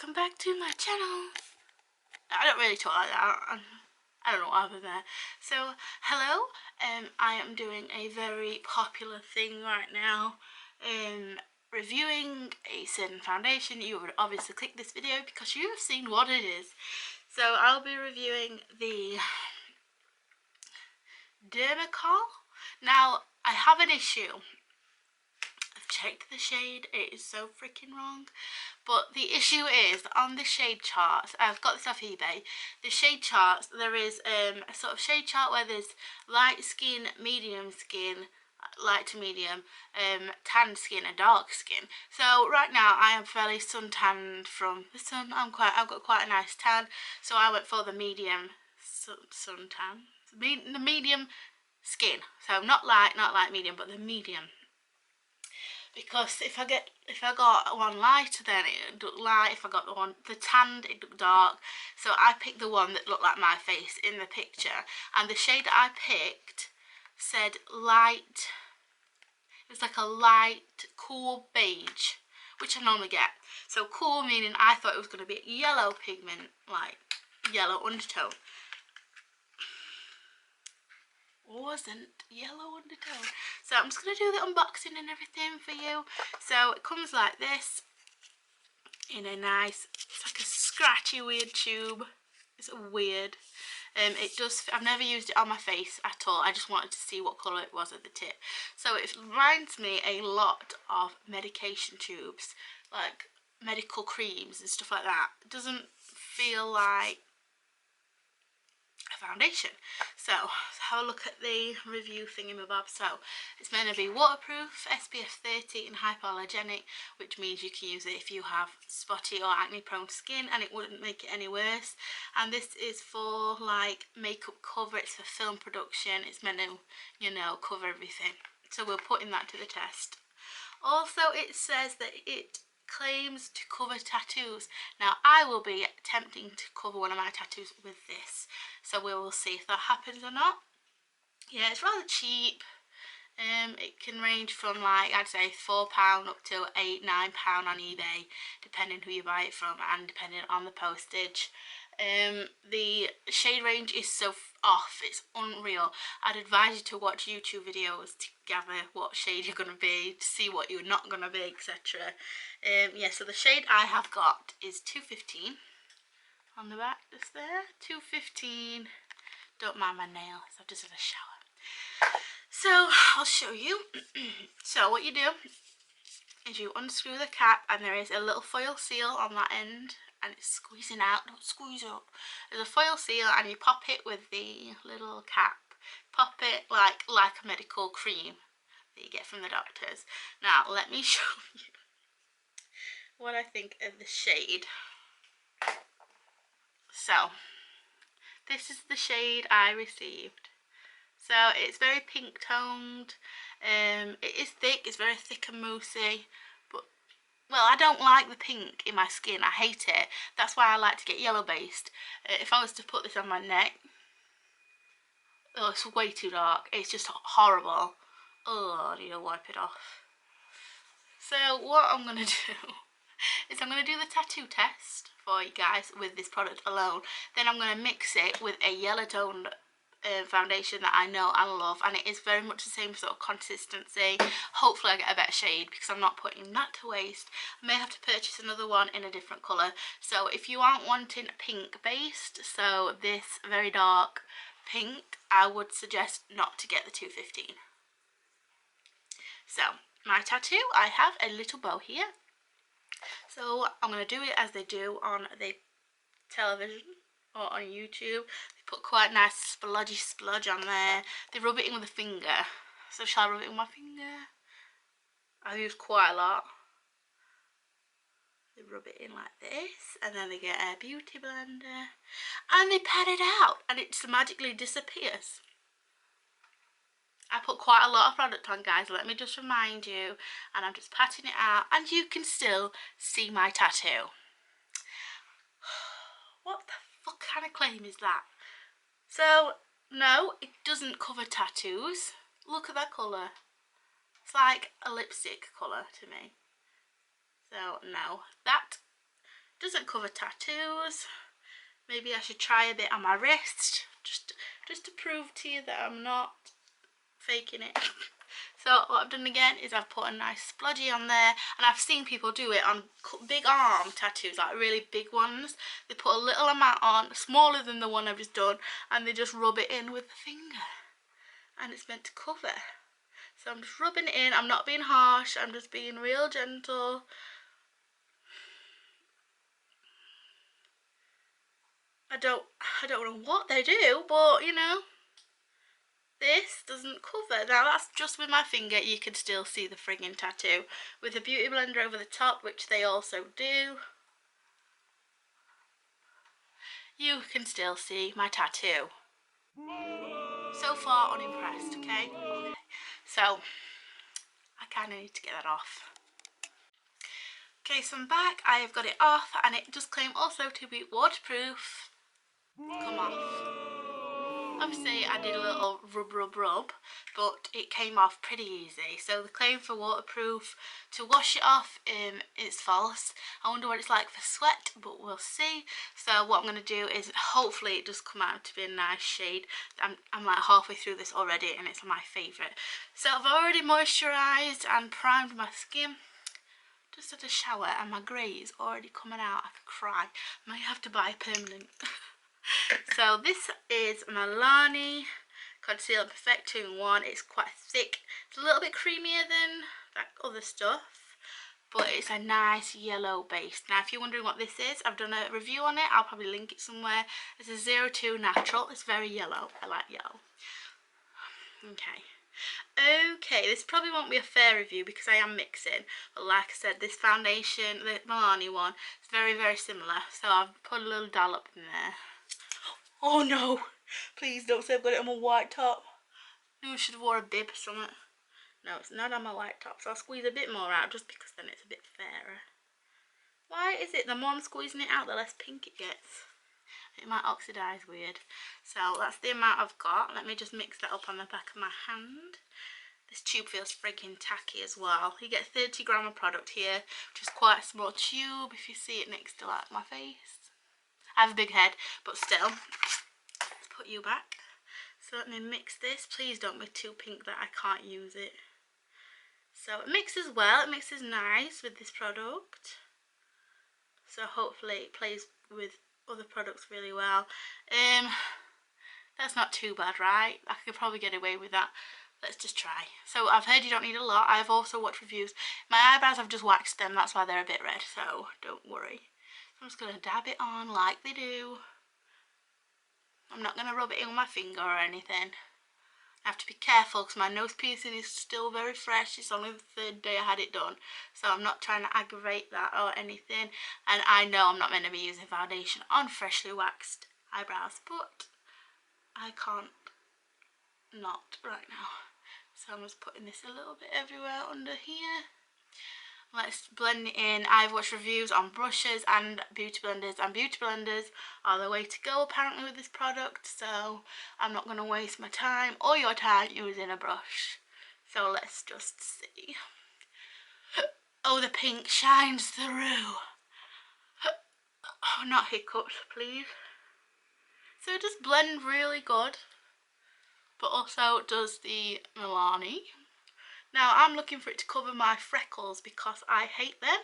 welcome back to my channel. I don't really talk like that. I don't know what happened there. So, hello. I am doing a very popular thing right now. Reviewing a certain foundation. You would obviously click this video because you have seen what it is. So, I'll be reviewing the Dermacol. Now, I have an issue. I've checked the shade. It is so freaking wrong. But the issue is that on the shade charts, I've got this off eBay, the shade charts, there is a sort of shade chart where there's light skin, medium skin, light to medium, tan skin and dark skin. So right now I am fairly suntanned from the sun. I've got quite a nice tan, so I went for the medium suntan, the medium skin. So not light, medium, but the medium. Because if I got one lighter, then it looked light. If I got the tanned, it looked dark. So I picked the one that looked like my face in the picture, and the shade that I picked said light. It was like a light cool beige, which I normally get. So cool meaning I thought it was going to be yellow pigment, like yellow undertone. Wasn't yellow undertone. So I'm just going to do the unboxing and everything for you. So it comes like this in a nice, it's like a scratchy weird tube. It's weird. I've never used it on my face at all. I just wanted to see what colour it was at the tip. So it reminds me a lot of medication tubes, like medical creams and stuff like that. It doesn't feel like a foundation. So have a look at the review thingamabob. So it's meant to be waterproof, SPF 30 and hypoallergenic, which means you can use it if you have spotty or acne prone skin and it wouldn't make it any worse. And this is for like makeup cover, it's for film production, it's meant to, you know, cover everything. So we're putting that to the test. Also it says that it claims to cover tattoos. Now I will be attempting to cover one of my tattoos with this, so we will see if that happens or not. Yeah, it's rather cheap. It can range from like, I'd say £4 up to £8-9 on eBay, depending who you buy it from and depending on the postage. The shade range is so off, it's unreal. I'd advise you to watch YouTube videos to gather what shade you're going to be, to see what you're not going to be, etc. Yeah, so the shade I have got is 215 on the back, just there, 215. Don't mind my nails, I've just had a shower. So I'll show you. So what you do is you unscrew the cap and there is a little foil seal on that end and it's squeezing out. Don't squeeze up. There's a foil seal and you pop it with the little cap. Pop it like a medical cream that you get from the doctors. Now let me show you what I think of the shade. So this is the shade I received. So it's very pink toned. It is thick, it's very thick and moussey, but well, I don't like the pink in my skin, I hate it. That's why I like to get yellow based. If I was to put this on my neck, oh, it's way too dark, it's just horrible. Oh, I need to wipe it off. So what I'm going to do is I'm going to do the tattoo test for you guys with this product alone. Then I'm going to mix it with a yellow toned foundation that I know and love, and it is very much the same sort of consistency. Hopefully I get a better shade because I'm not putting that to waste. I may have to purchase another one in a different colour. So if you aren't wanting pink based, so this very dark pink, I would suggest not to get the 215. So my tattoo, I have a little bow here. So I'm going to do it as they do on the television or on YouTube. They put quite a nice splodgy splodge on there. They rub it in with a finger. So shall I rub it with my finger? I use quite a lot. They rub it in like this and then they get a beauty blender and they pat it out and it just magically disappears. I put quite a lot of product on, guys, let me just remind you, and I'm just patting it out and you can still see my tattoo. What the fuck kind of claim is that? So no, it doesn't cover tattoos. Look at that colour. It's like a lipstick colour to me. So no, that Doesn't cover tattoos. Maybe I should try a bit on my wrist, just to prove to you that I'm not faking it. So what I've done again is I've put a nice splodgy on there, and I've seen people do it on big arm tattoos, like really big ones. They put a little amount on, smaller than the one I've just done, and they just rub it in with the finger, and it's meant to cover. So I'm just rubbing it in. I'm not being harsh, I'm just being real gentle. I don't know what they do, but you know, this doesn't cover. Now that's just with my finger. You can still see the frigging tattoo. With a beauty blender over the top, which they also do, you can still see my tattoo. So far unimpressed, okay? So I kind of need to get that off. Okay, so I'm back. I have got it off, and it does claim also to be waterproof. Come off. Obviously I did a little rub, but it came off pretty easy. So the claim for waterproof, to wash it off, is false. I wonder what it's like for sweat, but we'll see. So what I'm going to do is, hopefully it does come out to be a nice shade. I'm like halfway through this already, and it's my favourite. So I've already moisturised and primed my skin. Just had a shower and my grey is already coming out. I could cry. I might have to buy a permanent. So this is Milani Concealer Perfect 2-in-1. It's quite thick. It's a little bit creamier than that other stuff, but it's a nice yellow base. Now if you're wondering what this is, I've done a review on it. I'll probably link it somewhere. It's a 02 natural. It's very yellow. I like yellow. Okay, this probably won't be a fair review because I am mixing, but like I said, this foundation, the Milani one, is very, very similar, so I've put a little dollop in there. Oh no, please don't say I've got it on my white top. I should have wore a bib or something. No, it's not on my white top, so I'll squeeze a bit more out just because then it's a bit fairer. Why is it the more I'm squeezing it out, the less pink it gets? It might oxidise weird. So that's the amount I've got. Let me just mix that up on the back of my hand. This tube feels freaking tacky as well. You get 30 gram of product here, which is quite a small tube if you see it next to like my face. I have a big head, but still. Let's put you back. So let me mix this. Please don't be too pink that I can't use it. So it mixes well. It mixes nice with this product. So hopefully it plays with other products really well. That's not too bad, right? I could probably get away with that. Let's just try. So I've heard you don't need a lot. I've also watched reviews. My eyebrows, I've just waxed them. That's why they're a bit red. So don't worry. I'm just going to dab it on like they do. I'm not going to rub it in with my finger or anything. I have to be careful because my nose piercing is still very fresh. It's only the 3rd day I had it done, so I'm not trying to aggravate that or anything. And I know I'm not meant to be using foundation on freshly waxed eyebrows, but I can't not right now. So I'm just putting this a little bit everywhere under here. Let's blend it in. I've watched reviews on brushes and beauty blenders are the way to go apparently with this product, so I'm not going to waste my time or your time using a brush. So let's just see. Oh, the pink shines through. Oh, not hiccups, please. So it does blend really good, but also does the Milani. Now I'm looking for it to cover my freckles because I hate them,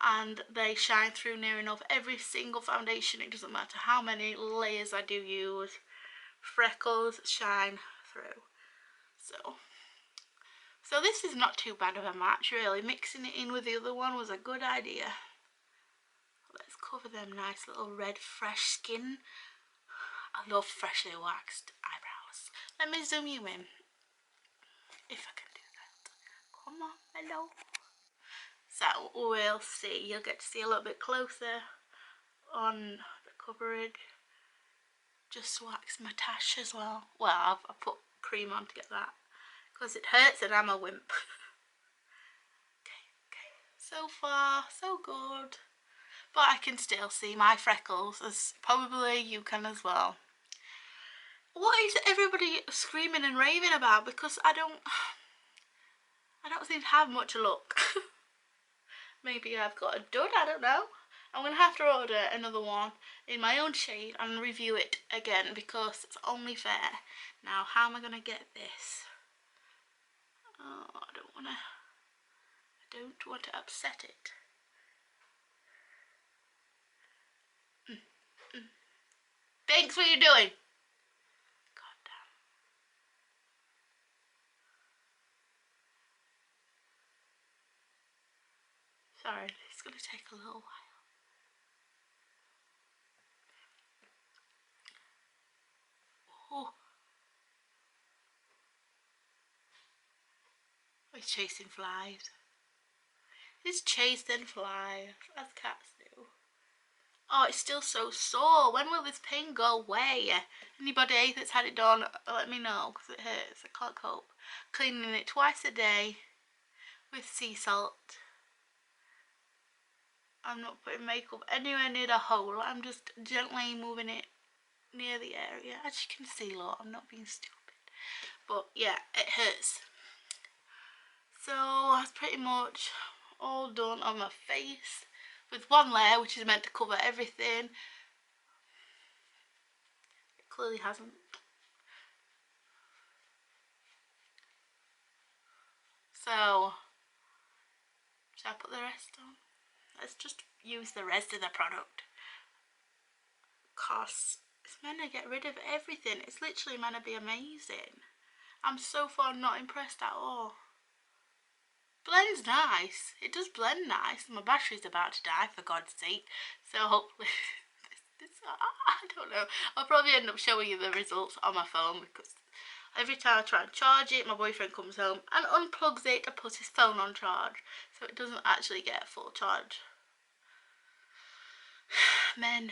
and they shine through near enough every single foundation. It doesn't matter how many layers I do use, freckles shine through. So this is not too bad of a match really. Mixing it in with the other one was a good idea. Let's cover them nice little red fresh skin. I love freshly waxed eyebrows. Let me zoom you in if I can do that. Come on, hello. So we'll see. You'll get to see a little bit closer on the coverage. Just wax my tash as well. Well, I put cream on to get that because it hurts and I'm a wimp. Okay. So far, so good. But I can still see my freckles, as probably you can as well. What is everybody screaming and raving about? Because I don't seem to have much luck. Maybe I've got a dud, I don't know. I'm going to have to order another one in my own shade and review it again because it's only fair. Now, how am I going to get this? Oh, I don't want to upset it. Thanks, what are you doing? God damn. Sorry, it's going to take a little while. Oh. He's chasing flies. He's chasing flies, as cats do. Oh, it's still so sore. When will this pain go away? Anybody that's had it done, let me know, because it hurts. I can't cope. Cleaning it twice a day with sea salt. I'm not putting makeup anywhere near the hole. I'm just gently moving it near the area. As you can see, look, I'm not being stupid. But yeah, it hurts. So that's pretty much all done on my face with one layer, which is meant to cover everything. It clearly hasn't. So should I put the rest on? Let's just use the rest of the product, cause it's meant to get rid of everything. It's literally meant to be amazing. I'm so far not impressed at all. Blends nice. It does blend nice. My battery's about to die, for God's sake. So hopefully, I don't know. I'll probably end up showing you the results on my phone because every time I try and charge it, my boyfriend comes home and unplugs it to put his phone on charge, so it doesn't actually get a full charge. Men.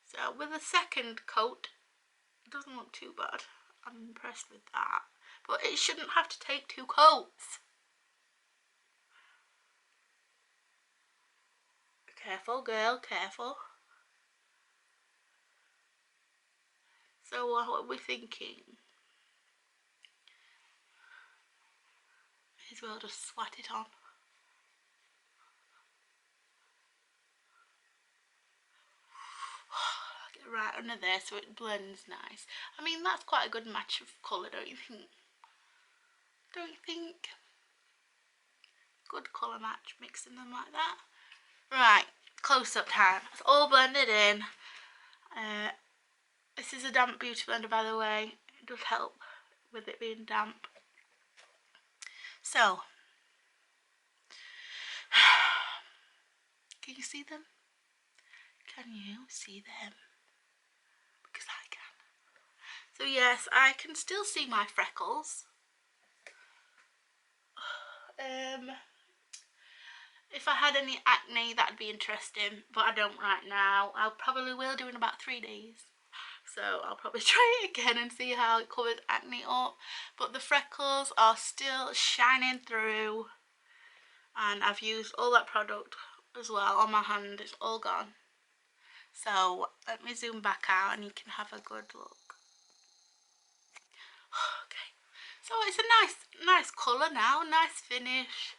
So with the second coat, it doesn't look too bad. I'm impressed with that. But it shouldn't have to take 2 coats. Careful, girl, careful. So what are we thinking? May as well just swat it on. Get right under there so it blends nice. I mean, that's quite a good match of colour, don't you think? Don't you think? Good colour match, mixing them like that. Right, close-up time. It's all blended in. This is a damp beauty blender, by the way. It does help with it being damp. So, can you see them? Can you see them? Because I can. So yes, I can still see my freckles. If I had any acne, that'd be interesting, but I don't right now. I probably will do in about 3 days. So I'll probably try it again and see how it covers acne up. But the freckles are still shining through. And I've used all that product as well on my hand. It's all gone. So let me zoom back out and you can have a good look. Okay. So it's a nice colour now. Nice finish.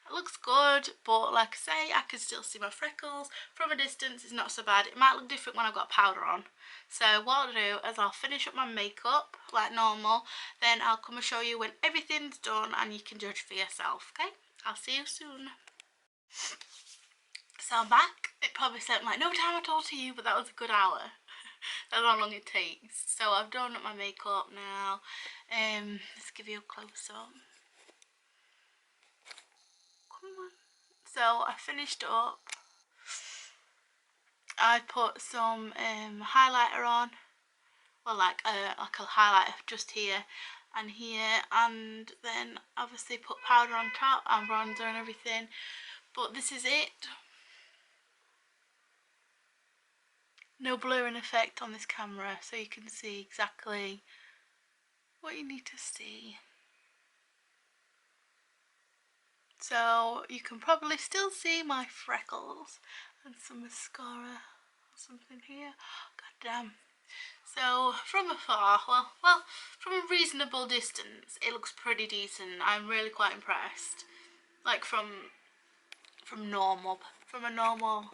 It looks good, but like I say, I can still see my freckles. From a distance, it's not so bad. It might look different when I've got powder on. So what I'll do is I'll finish up my makeup like normal, then I'll come and show you when everything's done and you can judge for yourself, okay? I'll see you soon. So I'm back. It probably seemed like no time at all to you, but that was a good hour. That's how long it takes. So I've done my makeup now. Let's give you a close-up. So I finished up. I put some highlighter on, well, like a highlighter just here and here, and then obviously put powder on top and bronzer and everything. But this is it. No blurring effect on this camera, so you can see exactly what you need to see. So you can probably still see my freckles and some mascara or something here. God damn. So from afar, well, from a reasonable distance, it looks pretty decent. I'm really quite impressed. Like from from a normal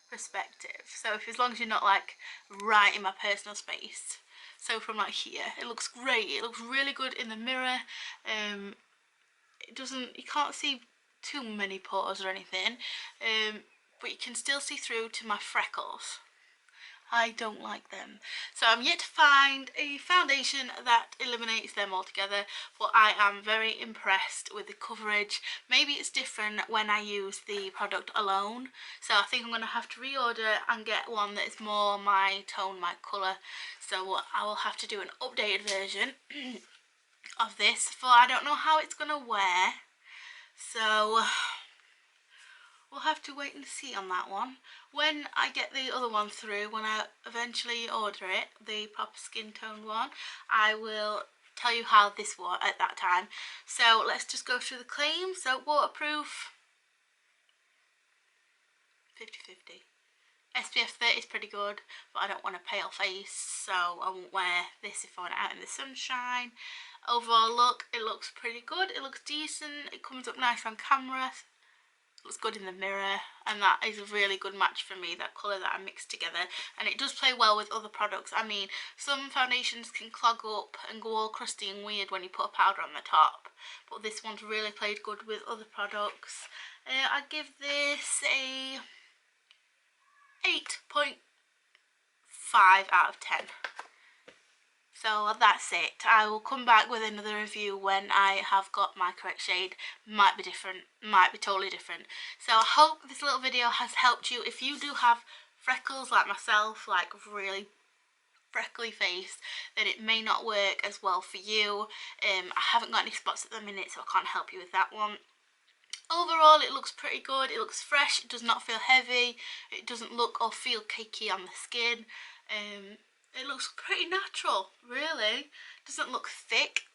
perspective. So as long as you're not like right in my personal space. So from like here, it looks great. It looks really good in the mirror. It doesn't, you can't see too many pores or anything, but you can still see through to my freckles. I don't like them. So I'm yet to find a foundation that eliminates them altogether, but I am very impressed with the coverage. Maybe it's different when I use the product alone, so I think I'm going to have to reorder and get one that is more my tone, my colour. So I will have to do an updated version of this, for I don't know how it's going to wear. So we'll have to wait and see on that one. When I get the other one through, when I eventually order it, the proper skin tone one, I will tell you how this was at that time. So let's just go through the claims. So waterproof, 50/50. SPF 30 is pretty good, but I don't want a pale face, so I won't wear this if I went out in the sunshine. Overall look, it looks pretty good. It looks decent. It comes up nice on camera. Looks good in the mirror, and that is a really good match for me, that colour that I mixed together, and it does play well with other products. I mean, some foundations can clog up and go all crusty and weird when you put a powder on the top, but this one's really played good with other products. I give this a 8.5 out of 10. So that's it. I will come back with another review when I have got my correct shade. Might be different, might be totally different. So I hope this little video has helped you. If you do have freckles like myself, like really freckly face, then it may not work as well for you. I haven't got any spots at the minute, so I can't help you with that one. Overall, it looks pretty good. It looks fresh. It does not feel heavy. It doesn't look or feel cakey on the skin. It looks pretty natural, really. Doesn't look thick.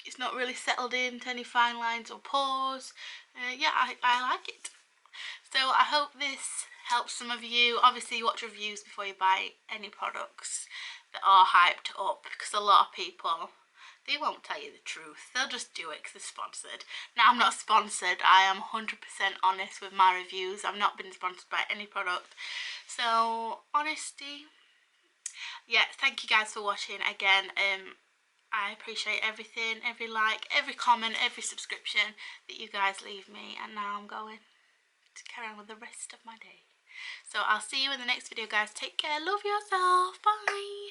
It's not really settled into any fine lines or pores. Yeah, I like it. So I hope this helps some of you. Obviously, watch reviews before you buy any products that are hyped up, because a lot of people, they won't tell you the truth. They'll just do it because they're sponsored. Now, I'm not sponsored. I am 100% honest with my reviews. I've not been sponsored by any product. So, honesty. Yeah, thank you guys for watching again. I appreciate everything, every like, every comment, every subscription that you guys leave me. And now I'm going to carry on with the rest of my day. So I'll see you in the next video, guys. Take care. Love yourself. Bye.